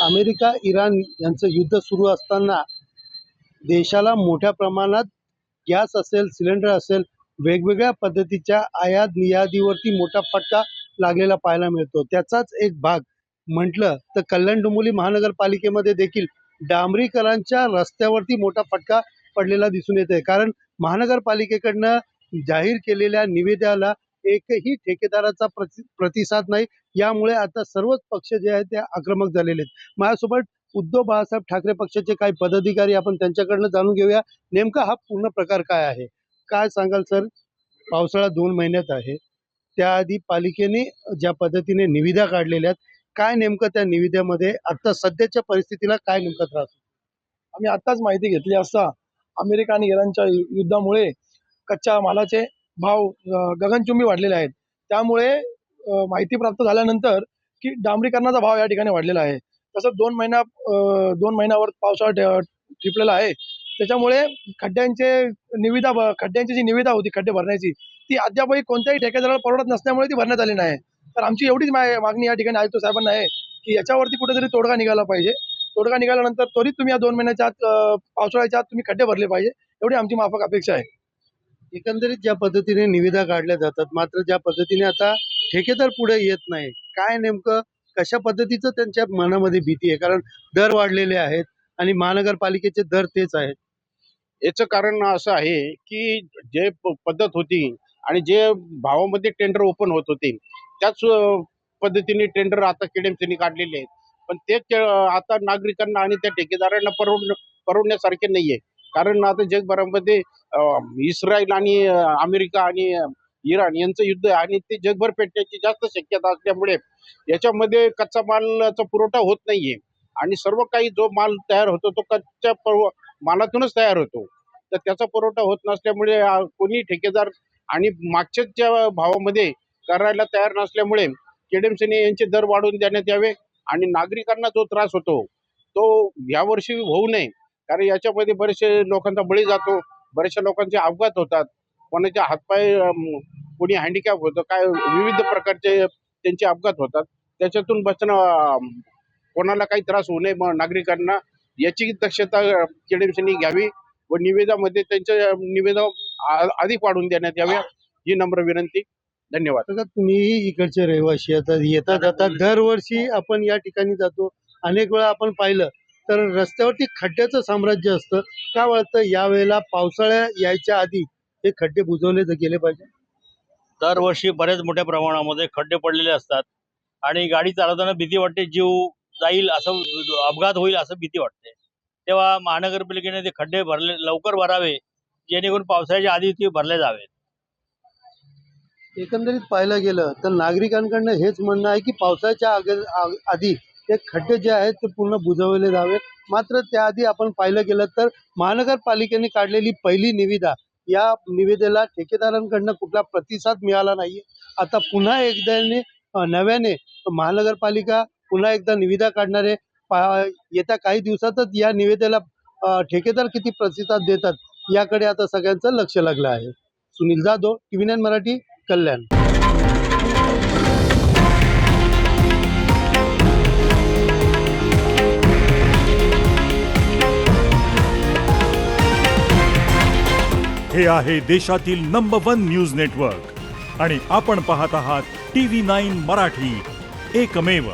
America Iran यांचं युद्ध सुरू असताना देशाला मोठ्या प्रमाणात गॅस असेल, सिलेंडर असेल, वेगवेगळ्या पद्धतीच्या आयात निर्यातीवरती मोठा फटका लागलेला पाहायला मिळतो. त्याचाच एक भाग म्हटलं तर कल्याण डोंबिवली महानगरपालिकेमध्ये देखील डांबरीकरांच्या रस्त्यावरती मोठा फटका पडलेला दिसून येत आहे. कारण महानगरपालिकेकडनं जाहीर केलेल्या निविद्याला एकही ठेकेदाराचा प्रतिसाद नाही. यामुळे आता सर्वच पक्ष जे आहेत ते आक्रमक झालेले आहेत. माझ्यासोबत उद्धव बाळासाहेब ठाकरे पक्षाचे काही पदाधिकारी, आपण त्यांच्याकडनं जाणून घेऊया नेमका हा पूर्ण प्रकार काय आहे. काय सांगाल सर? पावसाळा 2 महिन्यात आहे, त्याआधी पालिकेने ज्या पद्धतीने निविदा काढलेल्या आहेत, काय नेमकं त्या निविद्यामध्ये आता सध्याच्या परिस्थितीला काय नेमका त्रास? आम्ही आत्ताच माहिती घेतली असता अमेरिका आणि इराणच्या युद्धामुळे कच्च्या मालाचे भाव गगनचुंबी वाढलेले आहेत. त्यामुळे माहिती प्राप्त झाल्यानंतर की डांबरीकरणाचा भाव या ठिकाणी वाढलेला आहे. तसंच 2 महिन्यावर पावसाळा टिपलेला आहे. त्याच्यामुळे खड्ड्यांची जी निविदा होती खड्डे भरण्याची, ती अद्यापही कोणत्याही ठेकेदाराला परवडत नसल्यामुळे ती भरण्यात आली नाही. तर आमची एवढीच मागणी या ठिकाणी आयुक्त साहेबांना आहे की याच्यावरती कुठेतरी तोडगा निघाला पाहिजे. तोडगा निघाल्यानंतर त्वरित तुम्ही या 2 महिन्याच्या आत पावसाळ्याच्या आत तुम्ही खड्डे भरले पाहिजे, एवढी आमची माफक अपेक्षा आहे. एकंदरीत ज्या पद्धतीने निविदा काढल्या जातात, मात्र ज्या पद्धतीने आता ठेकेदार पुढे येत नाही, काय नेमकं कशा पद्धतीचं त्यांच्या मनामध्ये भीती आहे? कारण दर वाढलेले आहेत आणि महानगरपालिकेचे दर तेच आहेत. याचं कारण असं आहे की जे पद्धत होती आणि जे भावामध्ये टेंडर ओपन होत होते त्याच पद्धतीने टेंडर आता केडीएमसीने काढलेले आहेत. पण तेच आता नागरिकांना आणि त्या ठेकेदारांना परवडण्यासारखे नाहीये. कारण आता जगभरामध्ये इस्रायल आणि अमेरिका आणि इराण यांचं युद्ध आहे आणि ते जगभर पेटण्याची जास्त शक्यता असल्यामुळे याच्यामध्ये कच्चा मालाचा पुरवठा होत नाहीये आणि सर्व काही जो माल तयार होतो तो कच्च्या मालातूनच तयार होतो. तर त्याचा पुरवठा होत नसल्यामुळे कोणी ठेकेदार आणि मागच्या भावामध्ये करायला तयार नसल्यामुळे केडीएमसीने यांचे दर वाढवून देण्यात यावे आणि नागरिकांना जो त्रास होतो तो यावर्षी होऊ नये. कारण याच्यामध्ये बरेचसे लोकांचा बळी जातो, बऱ्याचशा लोकांचे अपघात होतात, कोणाचे हातपाय कोणी हँडिकॅप होतं, काय विविध प्रकारचे त्यांचे अपघात होतात. त्याच्यातून बचणं, कोणाला काही त्रास होऊ नये नागरिकांना याची दक्षता केडीएमसीने घ्यावी व निविदामध्ये त्यांच्या निविदा अधिक वाढवून देण्यात याव्या ही नम्र विनंती. धन्यवाद. तुम्हीही इकडचे रहिवासी येता जाता दरवर्षी आपण या ठिकाणी जातो, अनेक वेळा आपण पाहिलं तर रस्त्यावरती खड्ड्याचं साम्राज्य असतं. काय वाटतं यावेळेला पावसाळ्या यायच्या आधी हे खड्डे बुजवले गेले पाहिजे? दरवर्षी बऱ्याच मोठ्या प्रमाणामध्ये खड्डे पडलेले असतात आणि गाडी चालवताना भीती वाटते, जीव जाईल असं, अपघात होईल असं भीती वाटते. तेव्हा महानगरपालिकेने ते खड्डे लवकर भरावे जेणेकरून पावसाळ्याच्या आधी ते भरले जावे. एकंदरीत पाहायला गेलं तर नागरिकांकडनं हेच म्हणणं आहे की पावसाच्या आधी हे खड्डे जे आहेत ते पूर्ण बुजवले जावे. मात्र त्याआधी आपण पाहिलं गेलं तर महानगरपालिकेने काढलेली पहिली निविदा, या निविदेला ठेकेदारांकडनं कुठला प्रतिसाद मिळाला नाहीये. आता पुन्हा एकदा नव्याने महानगरपालिका पुन्हा एकदा निविदा काढणार आहे. येत्या काही दिवसातच या निविदेला ठेकेदार किती प्रतिसाद देतात याकडे आता सगळ्यांचं लक्ष लागलं आहे. सुनील जाधव, TV9 मराठी, कल्याण. हे आहे देशातील नंबर 1 न्यूज नेटवर्क आणि आपण पाहत आहात TV9 मराठी, एकमेव.